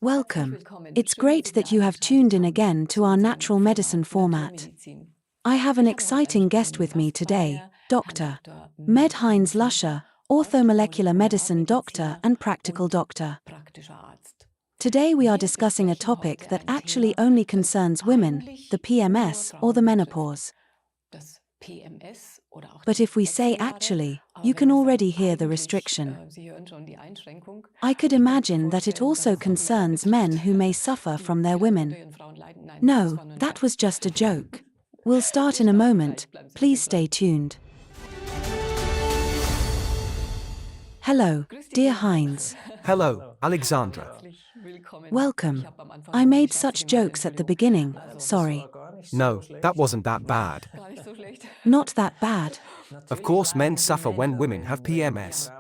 Welcome. It's great that you have tuned in again to our natural medicine format. I have an exciting guest with me today, Dr. Heinz Lüscher, orthomolecular medicine doctor and practical doctor. Today we are discussing a topic that actually only concerns women, the PMS or the menopause. But if we say actually, you can already hear the restriction. I could imagine that it also concerns men who may suffer from their women. No, that was just a joke. We'll start in a moment, please stay tuned. Hello, dear Heinz. Hello, Alexandra. Welcome. I made such jokes at the beginning, sorry. No, that wasn't that bad. Not that bad. Of course, men suffer when women have PMS.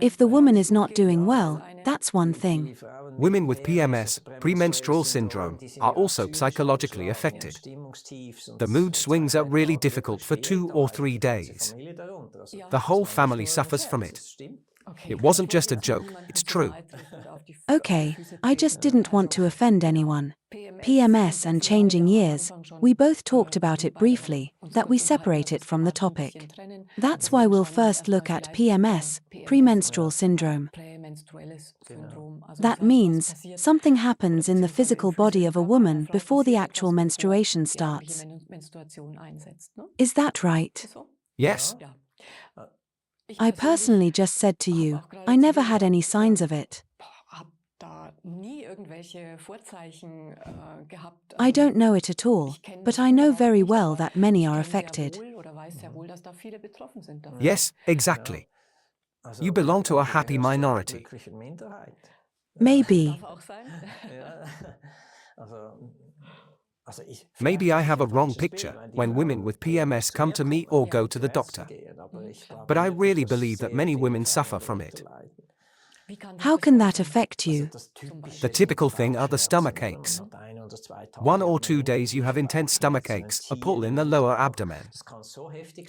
If the woman is not doing well, that's one thing. Women with PMS, premenstrual syndrome, are also psychologically affected. The mood swings are really difficult for 2 or 3 days. The whole family suffers from it. It wasn't just a joke, it's true. Okay, I just didn't want to offend anyone. PMS and changing years, we both talked about it briefly, that we separate it from the topic. That's why we'll first look at PMS, premenstrual syndrome. That means, something happens in the physical body of a woman before the actual menstruation starts. Is that right? Yes. I personally just said to you, I never had any signs of it. I don't know it at all, but I know very well that many are affected. Yes, exactly. You belong to a happy minority. Maybe. Maybe I have a wrong picture when women with PMS come to me or go to the doctor. But I really believe that many women suffer from it. How can that affect you? The typical thing are the stomach aches. 1 or 2 days you have intense stomach aches, a pull in the lower abdomen.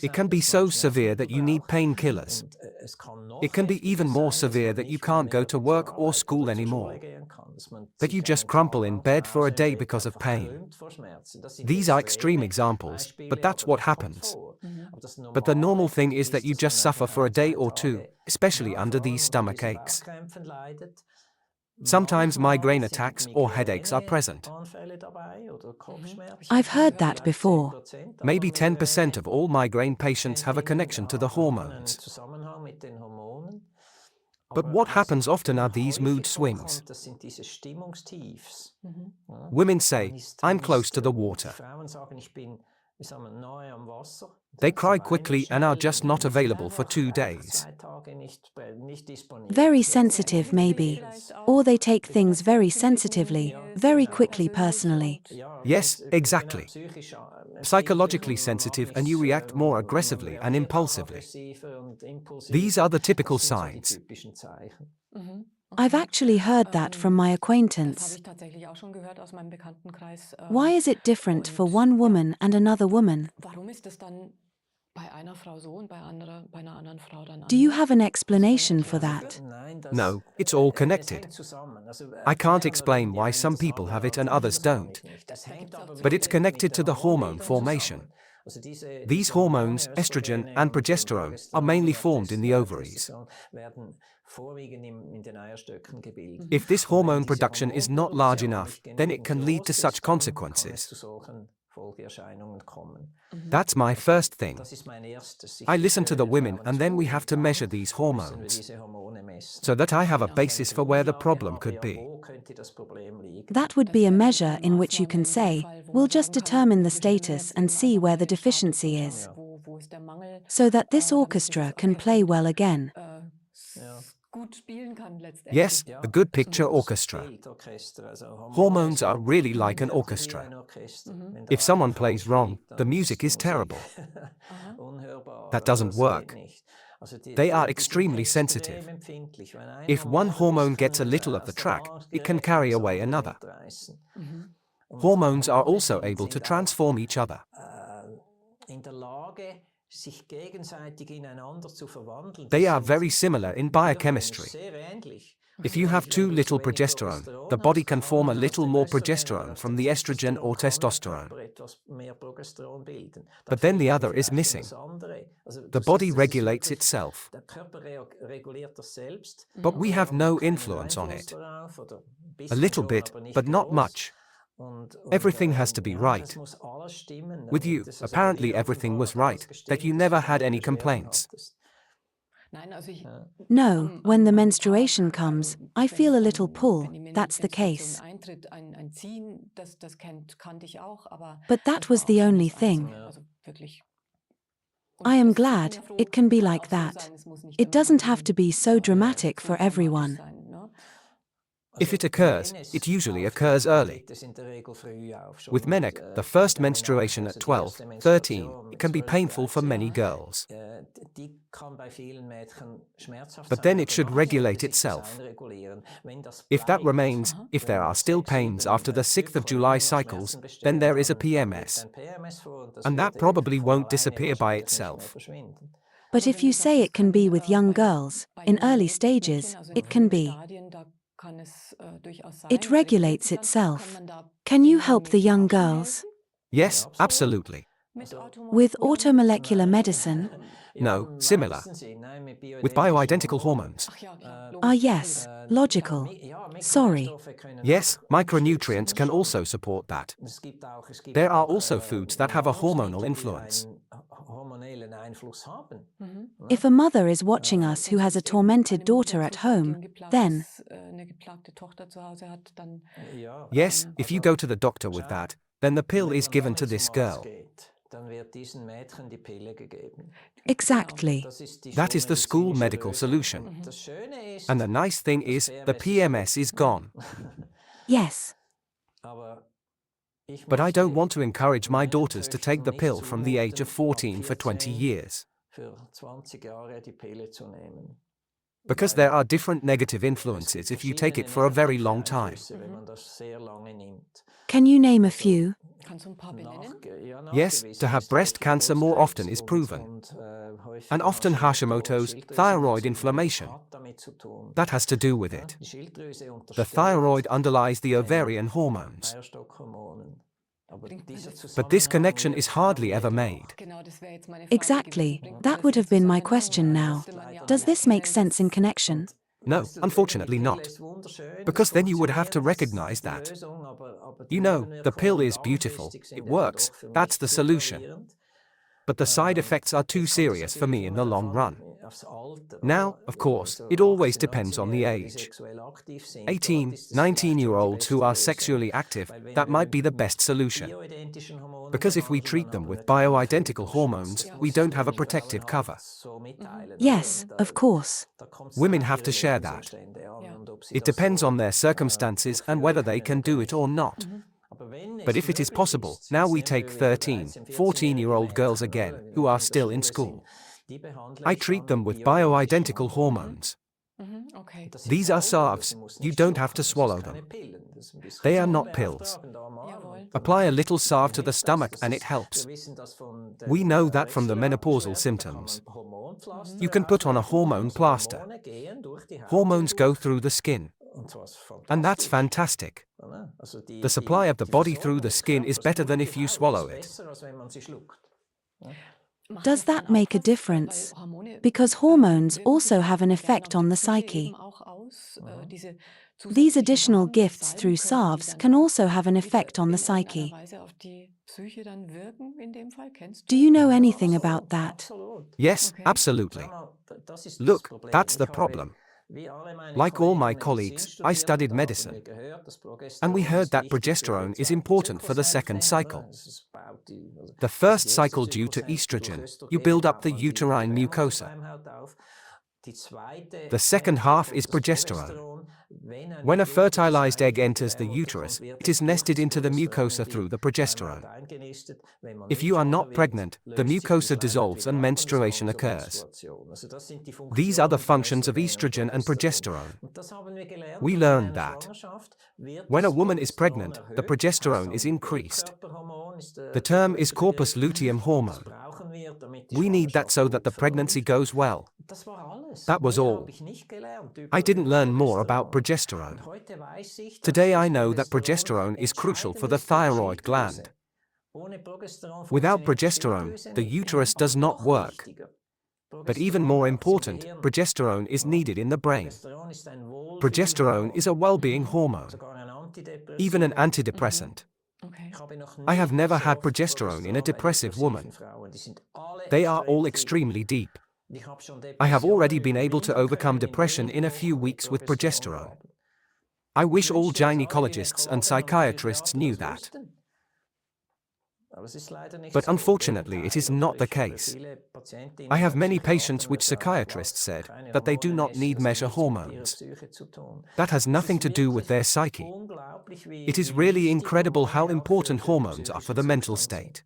It can be so severe that you need painkillers. It can be even more severe that you can't go to work or school anymore. That you just crumple in bed for a day because of pain. These are extreme examples, but that's what happens. But the normal thing is that you just suffer for a day or two, especially under these stomach aches. Sometimes migraine attacks or headaches are present. I've heard that before. Maybe 10% of all migraine patients have a connection to the hormones. But what happens often are these mood swings. Women say, I'm close to the water. They cry quickly and are just not available for 2 days. Very sensitive maybe. Or they take things very sensitively, very quickly personally. Yes, exactly. Psychologically sensitive and you react more aggressively and impulsively. These are the typical signs. I've actually heard that from my acquaintance. Why is it different for one woman and another woman? Do you have an explanation for that? No, it's all connected. I can't explain why some people have it and others don't. But it's connected to the hormone formation. These hormones, estrogen and progesterone, are mainly formed in the ovaries. If this hormone production is not large enough, then it can lead to such consequences. That's my first thing. I listen to the women and then we have to measure these hormones, so that I have a basis for where the problem could be. That would be a measure in which you can say, we'll just determine the status and see where the deficiency is, so that this orchestra can play well again. Yes, a good picture orchestra. Hormones are really like an orchestra. If someone plays wrong, the music is terrible. That doesn't work. They are extremely sensitive. If one hormone gets a little of the track, it can carry away another. Hormones are also able to transform each other. They are very similar in biochemistry. If you have too little progesterone, the body can form a little more progesterone from the estrogen or testosterone. But then the other is missing. The body regulates itself. But we have no influence on it. A little bit, but not much. Everything has to be right. With you, apparently everything was right, that you never had any complaints. No, when the menstruation comes, I feel a little pull, that's the case. But that was the only thing. I am glad it can be like that. It doesn't have to be so dramatic for everyone. If it occurs, it usually occurs early. With menarche, the first menstruation at 12, 13, it can be painful for many girls. But then it should regulate itself. If that remains, if there are still pains after the 6th of July cycles, then there is a PMS. And that probably won't disappear by itself. But if you say it can be with young girls, in early stages, it can be. It regulates itself. Can you help the young girls? Yes, absolutely. With orthomolecular medicine? No, similar. With bioidentical hormones. Ah yes, logical. Sorry. Yes, micronutrients can also support that. There are also foods that have a hormonal influence. If a mother is watching us who has a tormented daughter at home, then... Yes, if you go to the doctor with that, then the pill is given to this girl. Exactly. That is the school medical solution. And the nice thing is, the PMS is gone. Yes. But I don't want to encourage my daughters to take the pill from the age of 14 for 20 years. Because there are different negative influences if you take it for a very long time. Can you name a few? Yes, to have breast cancer more often is proven. And often Hashimoto's, thyroid inflammation. That has to do with it. The thyroid underlies the ovarian hormones. But this connection is hardly ever made. Exactly. That would have been my question now. Does this make sense in connection? No, unfortunately not. Because then you would have to recognize that. You know, the pill is beautiful, it works, that's the solution. But the side effects are too serious for me in the long run. Now, of course, it always depends on the age. 18, 19-year-olds who are sexually active, that might be the best solution. Because if we treat them with bioidentical hormones, we don't have a protective cover. Yes, of course. Women have to share that. It depends on their circumstances and whether they can do it or not. But if it is possible, now we take 13, 14-year-old girls again, who are still in school. I treat them with bioidentical hormones. These are salves, you don't have to swallow them. They are not pills. Apply a little salve to the stomach and it helps. We know that from the menopausal symptoms. You can put on a hormone plaster. Hormones go through the skin. And that's fantastic. The supply of the body through the skin is better than if you swallow it. Does that make a difference? Because hormones also have an effect on the psyche. These additional gifts through salves can also have an effect on the psyche. Do you know anything about that? Yes, absolutely. Look, that's the problem. Like all my colleagues, I studied medicine. And we heard that progesterone is important for the second cycle. The first cycle due to estrogen, you build up the uterine mucosa. The second half is progesterone. When a fertilized egg enters the uterus, it is nested into the mucosa through the progesterone. If you are not pregnant, the mucosa dissolves and menstruation occurs. These are the functions of estrogen and progesterone. We learned that when a woman is pregnant, the progesterone is increased. The term is corpus luteum hormone. We need that so that the pregnancy goes well. That was all. I didn't learn more about progesterone. Today I know that progesterone is crucial for the thyroid gland. Without progesterone, the uterus does not work. But even more important, progesterone is needed in the brain. Progesterone is a well-being hormone, even an antidepressant. I have never had progesterone in a depressive woman. They are all extremely deep. I have already been able to overcome depression in a few weeks with progesterone. I wish all gynecologists and psychiatrists knew that. But unfortunately, it is not the case. I have many patients which psychiatrists said that they do not need measure hormones. That has nothing to do with their psyche. It is really incredible how important hormones are for the mental state.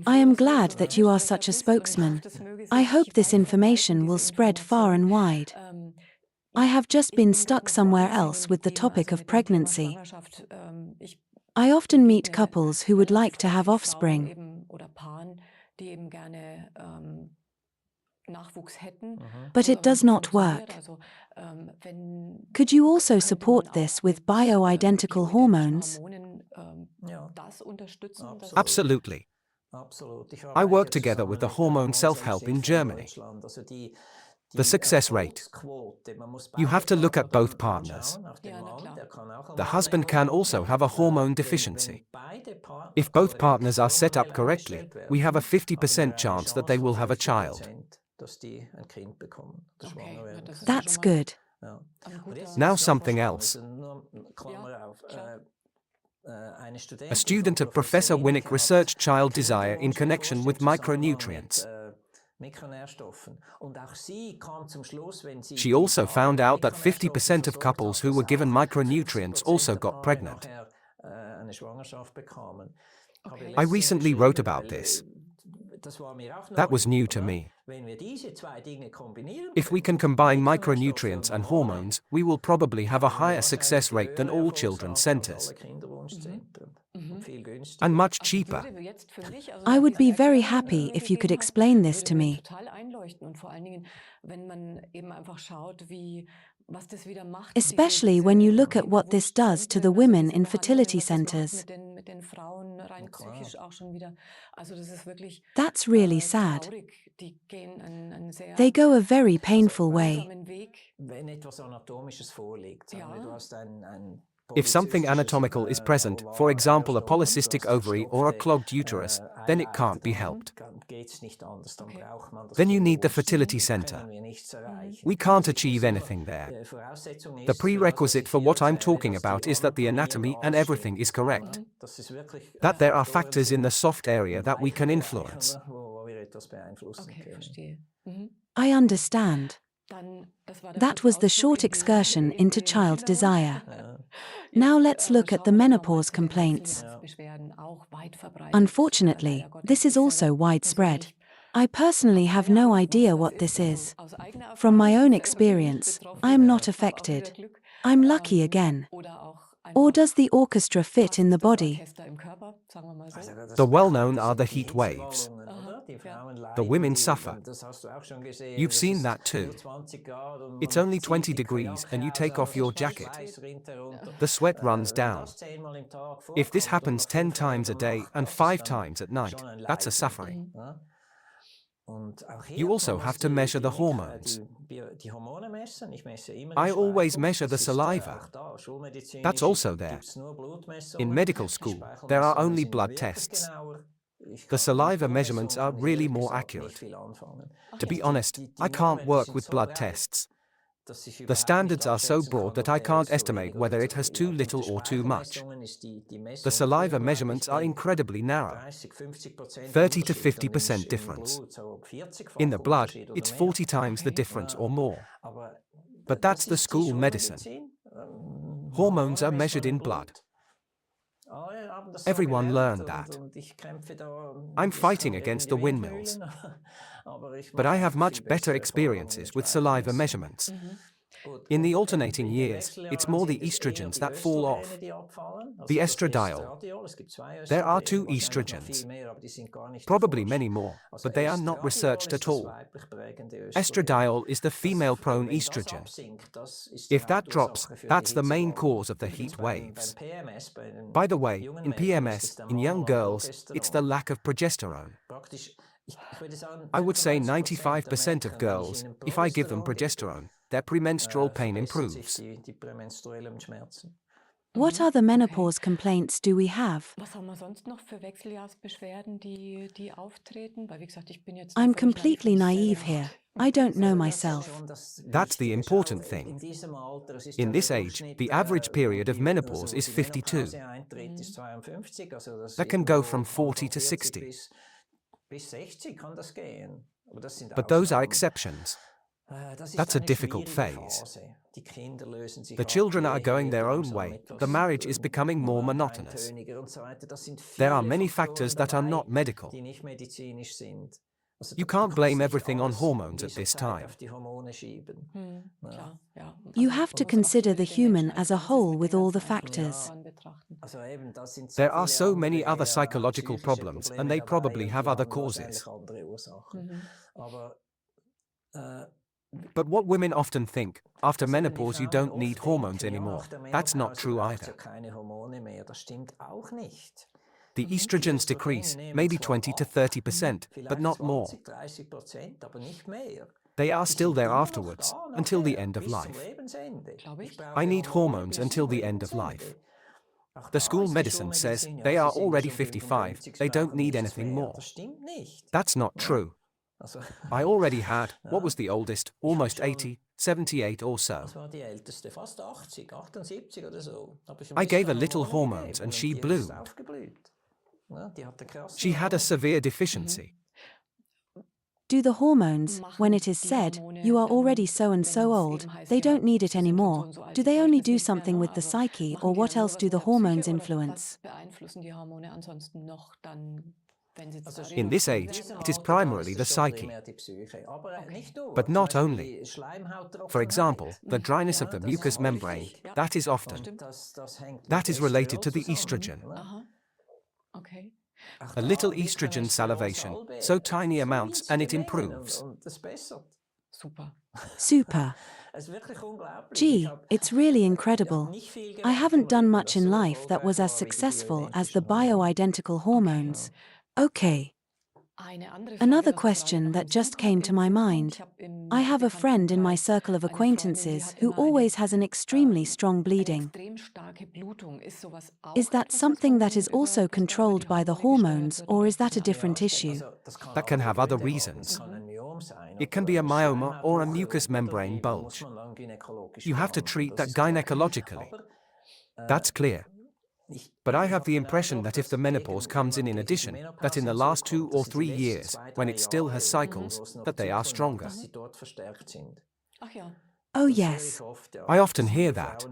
I am glad that you are such a spokesman. I hope this information will spread far and wide. I have just been stuck somewhere else with the topic of pregnancy. I often meet couples who would like to have offspring, but it does not work. Could you also support this with bioidentical hormones? Absolutely. I work together with the Hormone Self-Help in Germany. The success rate. You have to look at both partners. The husband can also have a hormone deficiency. If both partners are set up correctly, we have a 50% chance that they will have a child. That's good. Now something else. A student of Professor Winnick researched child desire in connection with micronutrients. She also found out that 50% of couples who were given micronutrients also got pregnant. I recently wrote about this. That was new to me. If we can combine micronutrients and hormones, we will probably have a higher success rate than all children's centers. And much cheaper. I would be very happy if you could explain this to me. Especially when you look at what this does to the women in fertility centers. That's really sad. They go a very painful way. If something anatomical is present, for example a polycystic ovary or a clogged uterus, then it can't be helped. Then you need the fertility center. We can't achieve anything there. The prerequisite for what I'm talking about is that the anatomy and everything is correct. That there are factors in the soft area that we can influence. I understand. That was the short excursion into child desire. Now let's look at the menopause complaints. Unfortunately, this is also widespread. I personally have no idea what this is. From my own experience, I am not affected. I'm lucky again. Or does the orchestra fit in the body? The well-known are the heat waves. The women suffer. You've seen that too. It's only 20 degrees and you take off your jacket. The sweat runs down. If this happens 10 times a day and 5 times at night, that's a suffering. You also have to measure the hormones. I always measure the saliva. That's also there. In medical school, there are only blood tests. The saliva measurements are really more accurate. To be honest, I can't work with blood tests. The standards are so broad that I can't estimate whether it has too little or too much. The saliva measurements are incredibly narrow. 30 to 50% difference. In the blood, it's 40 times the difference or more. But that's the school medicine. Hormones are measured in blood. Everyone learned that. I'm fighting against the windmills. But I have much better experiences with saliva measurements. In the alternating years, it's more the estrogens that fall off. The estradiol. There are 2 estrogens. Probably many more, but they are not researched at all. Estradiol is the female-prone estrogen. If that drops, that's the main cause of the heat waves. By the way, in PMS, in young girls, it's the lack of progesterone. I would say 95% of girls, if I give them progesterone, their premenstrual pain improves. What other menopause complaints do we have? I'm completely naive here. I don't know myself. That's the important thing. In this age, the average period of menopause is 52. That can go from 40 to 60. But those are exceptions. That's a difficult phase. The children are going their own way, the marriage is becoming more monotonous. There are many factors that are not medical. You can't blame everything on hormones at this time. You have to consider the human as a whole with all the factors. There are so many other psychological problems, and they probably have other causes. But what women often think, after menopause you don't need hormones anymore, that's not true either. The estrogens decrease, maybe 20 to 30%, but not more. They are still there afterwards, until the end of life. I need hormones until the end of life. The school medicine says they are already 55, they don't need anything more. That's not true. I already had, what was the oldest, almost 80, 78 or so. I gave a little hormones and she bloomed. She had a severe deficiency. Do the hormones, when it is said, you are already so and so old, they don't need it anymore, do they only do something with the psyche, or what else do the hormones influence? In this age, it is primarily the psyche. But not only. For example, the dryness of the mucous membrane, that is related to the estrogen. A little estrogen salivation, so tiny amounts, and it improves. Super. Gee, it's really incredible. I haven't done much in life that was as successful as the bioidentical hormones. Okay. Another question that just came to my mind. I have a friend in my circle of acquaintances who always has an extremely strong bleeding. Is that something that is also controlled by the hormones, or is that a different issue? That can have other reasons. It can be a myoma or a mucous membrane bulge. You have to treat that gynecologically. That's clear. But I have the impression that if the menopause comes in addition, that in the last 2 or 3 years, when it still has cycles, that they are stronger. Oh yes. I often hear that.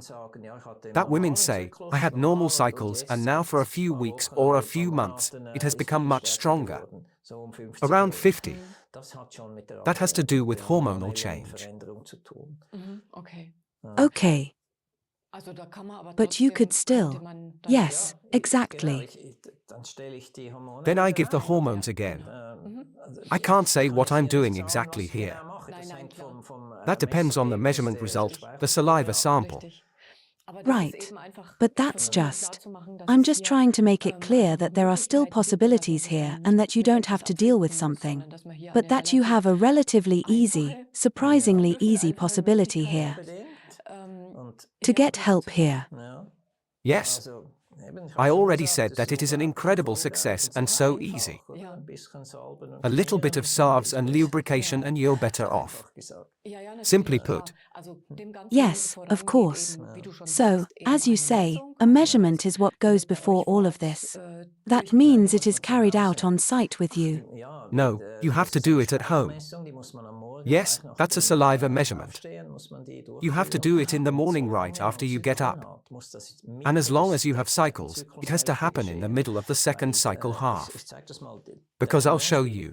That women say, I had normal cycles and now for a few weeks or a few months, it has become much stronger. Around 50. That has to do with hormonal change. Okay. But you could still. Yes, exactly. Then I give the hormones again. I can't say what I'm doing exactly here. That depends on the measurement result, the saliva sample. Right. But that's just. I'm just trying to make it clear that there are still possibilities here and that you don't have to deal with something. But that you have a relatively easy, surprisingly easy possibility here. To get help here. Yes. I already said that it is an incredible success and so easy. A little bit of salves and lubrication and you're better off. Simply put. Yes, of course. So, as you say, a measurement is what goes before all of this. That means it is carried out on site with you. No, you have to do it at home. Yes, that's a saliva measurement. You have to do it in the morning right after you get up. And as long as you have cycles, it has to happen in the middle of the second cycle half. Because I'll show you.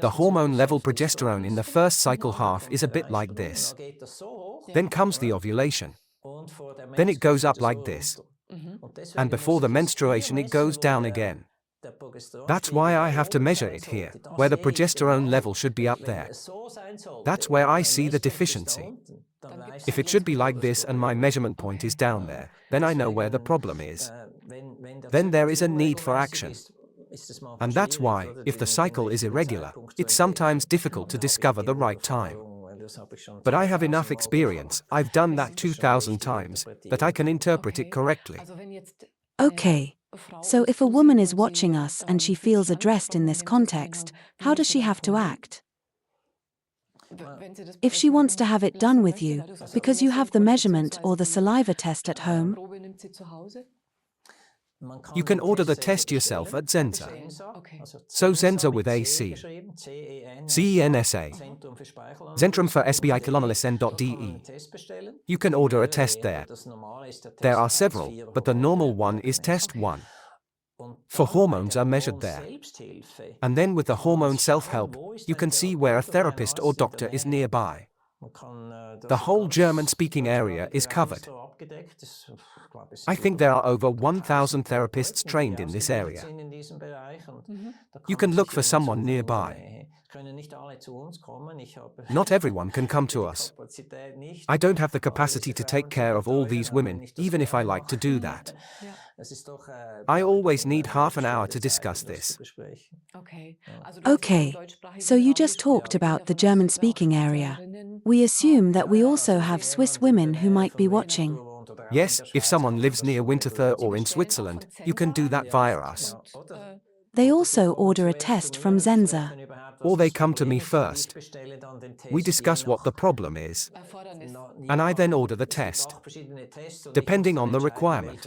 The hormone level progesterone in the first cycle half is a bit like this. Then comes the ovulation. Then it goes up like this. And before the menstruation it goes down again. That's why I have to measure it here, where the progesterone level should be up there. That's where I see the deficiency. If it should be like this and my measurement point is down there, then I know where the problem is. Then there is a need for action. And that's why, if the cycle is irregular, it's sometimes difficult to discover the right time. But I have enough experience, I've done that 2,000 times, that I can interpret it correctly. Okay. So if a woman is watching us and she feels addressed in this context, how does she have to act? If she wants to have it done with you, because you have the measurement or the saliva test at home, You can order the test yourself at Zenza. So Zenza with AC. CENSA. Zentrum für bioidentical.de. You can order a test there. There are several, but the normal one is test 1. For hormones are measured there. And then with the hormone self-help, you can see where a therapist or doctor is nearby. The whole German-speaking area is covered. I think there are over 1,000 therapists trained in this area. You can look for someone nearby. Not everyone can come to us. I don't have the capacity to take care of all these women, even if I like to do that. I always need half an hour to discuss this. Okay, so you just talked about the German-speaking area. We assume that we also have Swiss women who might be watching. Yes, if someone lives near Winterthur or in Switzerland, you can do that via us. They also order a test from Zenza. Or they come to me first. We discuss what the problem is. And I then order the test, depending on the requirement.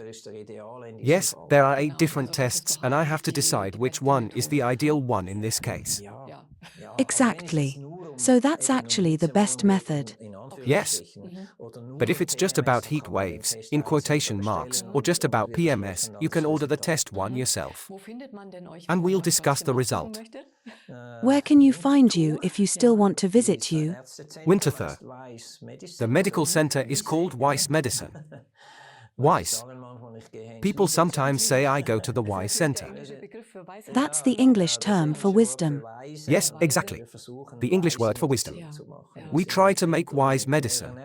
Yes, there are 8 different tests and I have to decide which one is the ideal one in this case. Exactly. So that's actually the best method. Yes. But if it's just about heat waves, in quotation marks, or just about PMS, you can order the test one yourself. And we'll discuss the result. Where can you find you if you still want to visit you? Winterthur. The medical center is called Weiss Medicine. Weiss. People sometimes say I go to the Weiss Center. That's the English term for wisdom. Yes, exactly. The English word for wisdom. We try to make wise medicine.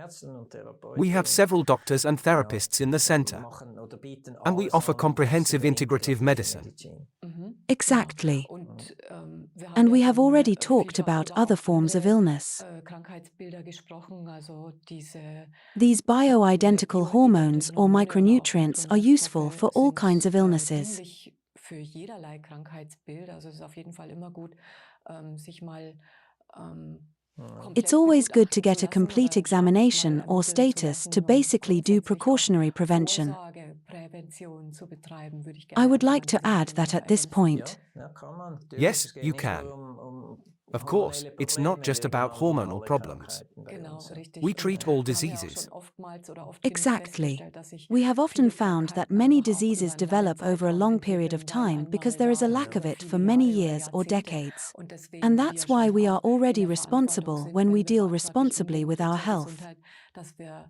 We have several doctors and therapists in the center. And we offer comprehensive integrative medicine. Exactly. And we have already talked about other forms of illness. These bioidentical hormones or micronutrients are useful for all kinds of illnesses. It's always good to get a complete examination or status to basically do precautionary prevention. I would like to add that at this point. Yes, you can. Of course, it's not just about hormonal problems. We treat all diseases. Exactly. We have often found that many diseases develop over a long period of time because there is a lack of it for many years or decades. And that's why we are already responsible when we deal responsibly with our health.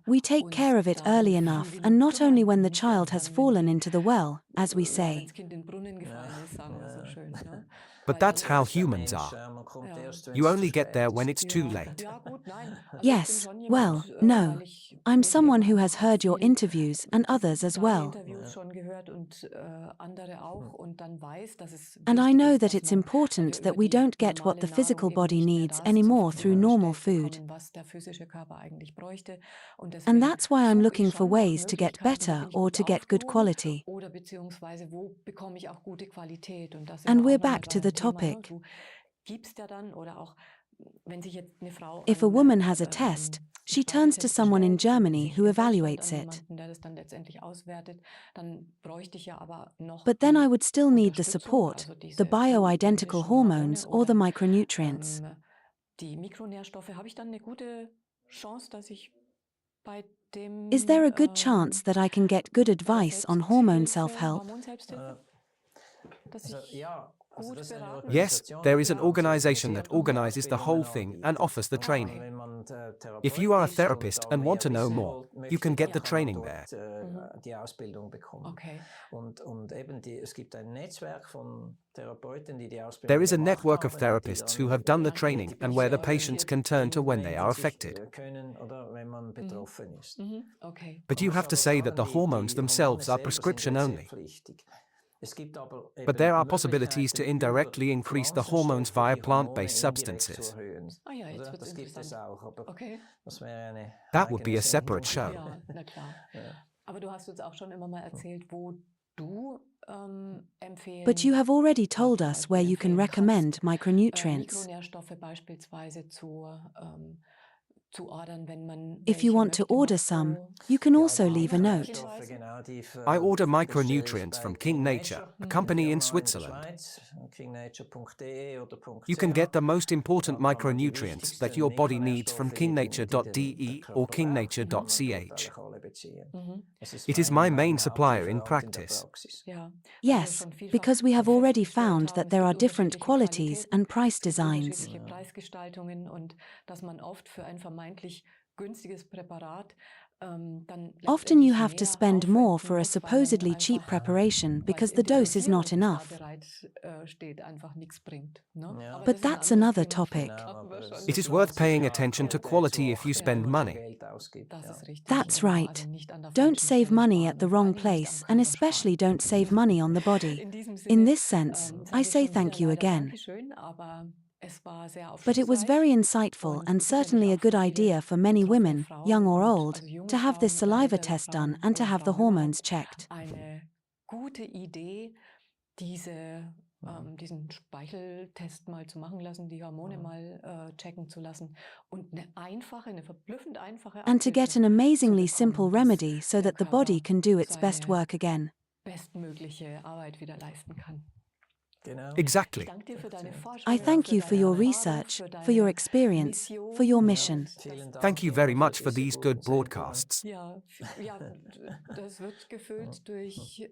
We take care of it early enough and not only when the child has fallen into the well, as we say. But that's how humans are. You only get there when it's too late. Yes, well, no. I'm someone who has heard your interviews and others as well. And I know that it's important that we don't get what the physical body needs anymore through normal food. And that's why I'm looking for ways to get better or to get good quality. And we're back to the topic. If a woman has a test, she turns to someone in Germany who evaluates it. But then I would still need the support, the bioidentical hormones or the micronutrients. Is there a good chance that I can get good advice on hormone self-help? Yes, there is an organization that organizes the whole thing and offers the training. If you are a therapist and want to know more, you can get the training there. Okay. There is a network of therapists who have done the training and where the patients can turn to when they are affected. Okay. But you have to say that the hormones themselves are prescription only. But there are possibilities to indirectly increase the hormones via plant-based substances. Ah ja, jetzt wird es interessant. Okay. That would be a separate show. Ja, na klar. Aber du hast uns auch schon immer mal erzählt, wo du empfehlen. But you have already told us where you can recommend micronutrients. Mikronährstoffe beispielsweise zu ordern, wenn man If you welche want to möchte. order some, you can also leave a note. I order micronutrients from King Nature, a company in Switzerland. You can get the most important micronutrients that your body needs from kingnature.de or kingnature.ch. It is my main supplier in practice. Ja. Yes, because we have already found that there are different qualities and price designs. Unterschiedliche Preisgestaltungen und dass man oft für ein vermeintlich günstiges Präparat dann Often you letztendlich have to mehr spend more aufwenden for a muss, weil man supposedly cheap einfach, preparation weil because es the in der dose is not Dosierung, die enough. da bereit steht, einfach nichts bringt. Ne? Aber But das ist ein that's anderes another Thema. topic. Hatten wir schon. It is worth paying attention to quality if you spend money. Das ist richtig. That's Genau, right. also nicht an der Don't falschen save Stelle money sparen at the und vor wrong allem nicht am place, and Körper especially sparen. don't save money on the body. In diesem In Sinne this sense, sage I ich say schon thank wieder you leider again. Dankeschön, aber es war sehr But it was aufschlussreich very insightful und and sicherlich certainly a auch good für viele idea for many betroffene women, Frauen young or und old, also junge to have this Frauen oder saliva ältere test done Frauen and to oder have the Frauen hormones überhaupt checked. eine gute Idee, diesen Speicheltest mal zu machen lassen, die Hormone mal checken zu lassen und eine verblüffend einfache And to get an Abhilfe amazingly zu simple bekommen, dass remedy so der that the body Körper can do its best seine work again. bestmögliche Arbeit wieder leisten kann. Ich Exactly. danke dir für deine I Forschungen, thank für you for deine your Erfahrung, research, für for your deine experience, Mission. for your mission. Thank you very much for these good broadcasts. Ja, das wird gefüllt durch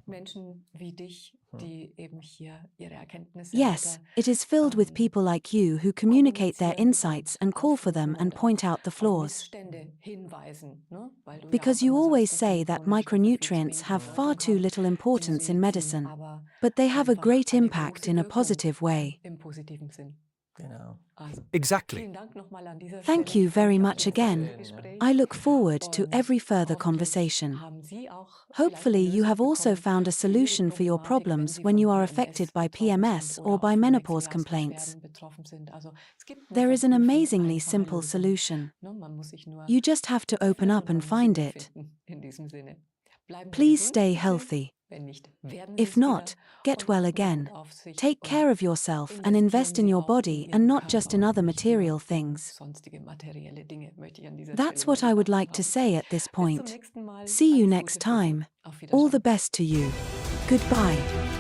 Menschen wie dich, die eben hier ihre Erkenntnisse Yes, it is filled with people like you who communicate their kommunizieren insights and call for them and point out the auf flaws. Missstände hinweisen, ne? Weil du Because ja you auch immer always sagst, dass say die that Mikronährstoffe viel zu micronutrients wenig have far Bedeutung too haben little in der importance in Medizin, medicine, aber but they have a einfach great eine impact große in a Wirkung, positive way. im positiven Sinn. Also, Exactly. vielen Dank nochmal an dieser Thank Stelle. you Ich freue very mich auf much das again. weitere Gespräch. I look forward to Und every further hoffentlich conversation. haben Sie auch Hopefully, vielleicht eine you have Lösung also bekommen found a für Ihre solution for your Problematik, wenn problems Sie when von you are PMS affected by betroffen PMS sind or oder by auch von menopause complaints. Wechseljahrsbeschwerden betroffen sind. Also es gibt eine There is an verblüffend amazingly einfache simple Lösung. solution. Ne, man muss sich nur You just have to open öffnen up und and man muss ihn find nur it. finden. In diesem Sinne. Bleiben Sie Please gesund, stay bitte. healthy. Wenn nicht, werden Sie If es wieder. not, get Und well achten Sie again. gut auf sich Take und care of yourself and investieren invest in Sie your auch in body Ihren and not just in Körper other und nicht nur material in things. sonstige materielle Dinge, möchte ich an dieser That's Stelle what mal I would gesagt like to haben. say at this Bis zum point. nächsten Mal. See you Alles next Gute für Sie. time. Auf All the Wiedersehen. best to you. Goodbye.